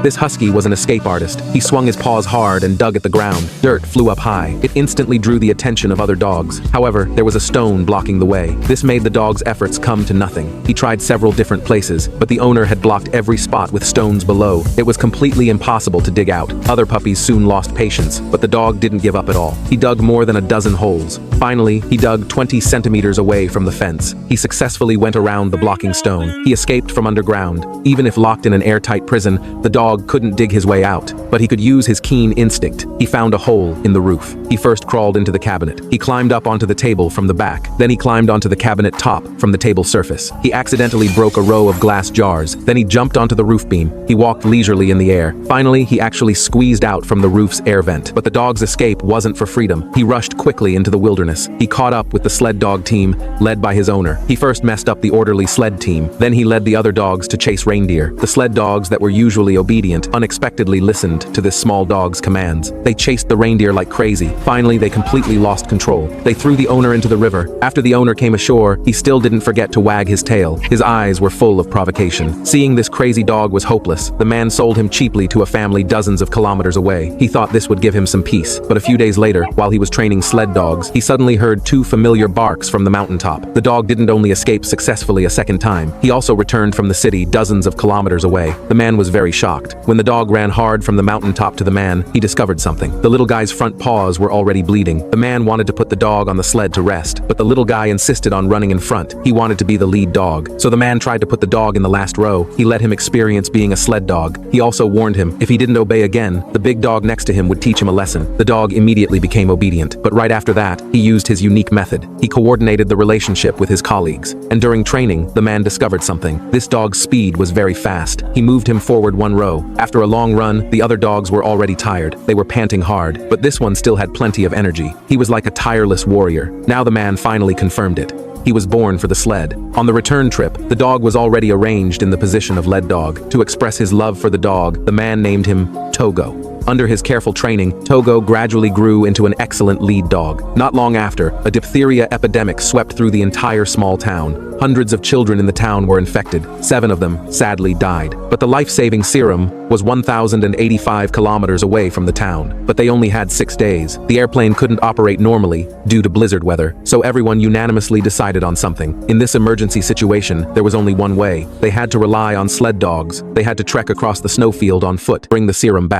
This husky was an escape artist. He swung his paws hard and dug at the ground. Dirt flew up high. It instantly drew the attention of other dogs. However, there was a stone blocking the way. This made the dog's efforts come to nothing. He tried several different places, but the owner had blocked every spot with stones below. It was completely impossible to dig out. Other puppies soon lost patience, but the dog didn't give up at all. He dug more than a dozen holes. Finally, he dug 20 centimeters away from the fence. He successfully went around the blocking stone. He escaped from underground. Even if locked in an airtight prison, the dog couldn't dig his way out, but he could use his keen instinct. He found a hole in the roof. He first crawled into the cabinet. He climbed up onto the table from the back. Then he climbed onto the cabinet top from the table surface. He accidentally broke a row of glass jars. Then he jumped onto the roof beam. He walked leisurely in the air. Finally, he actually squeezed out from the roof's air vent. But the dog's escape wasn't for freedom. He rushed quickly into the wilderness. He caught up with the sled dog team, led by his owner. He first messed up the orderly sled team. Then he led the other dogs to chase reindeer. The sled dogs that were usually obedient unexpectedly listened to this small dog's commands. They chased the reindeer like crazy. Finally, they completely lost control. They threw the owner into the river. After the owner came ashore, he still didn't forget to wag his tail. His eyes were full of provocation. Seeing this crazy dog was hopeless, the man sold him cheaply to a family dozens of kilometers away. He thought this would give him some peace. But a few days later, while he was training sled dogs, he suddenly heard two familiar barks from the mountaintop. The dog didn't only escape successfully a second time, he also returned from the city dozens of kilometers away. The man was very shocked. When the dog ran hard from the mountaintop to the man, he discovered something. The little guy's front paws were already bleeding. The man wanted to put the dog on the sled to rest, but the little guy insisted on running in front. He wanted to be the lead dog. So the man tried to put the dog in the last row. He let him experience being a sled dog. He also warned him, if he didn't obey again, the big dog next to him would teach him a lesson. The dog immediately became obedient, but right after that, he used his unique method. He coordinated the relationship with his colleagues. And during training, the man discovered something. This dog's speed was very fast. He moved him forward one row. After a long run, the other dogs were already tired. They were panting hard, but this one still had plenty of energy. He was like a tireless warrior. Now the man finally confirmed it. He was born for the sled. On the return trip, the dog was already arranged in the position of lead dog. To express his love for the dog, the man named him Togo. Under his careful training, Togo gradually grew into an excellent lead dog. Not long after, a diphtheria epidemic swept through the entire small town. Hundreds of children in the town were infected. 7 of them, sadly, died. But the life-saving serum was 1,085 kilometers away from the town. But they only had 6 days. The airplane couldn't operate normally due to blizzard weather, so everyone unanimously decided on something. In this emergency situation, there was only one way. They had to rely on sled dogs. They had to trek across the snowfield on foot, bring the serum back.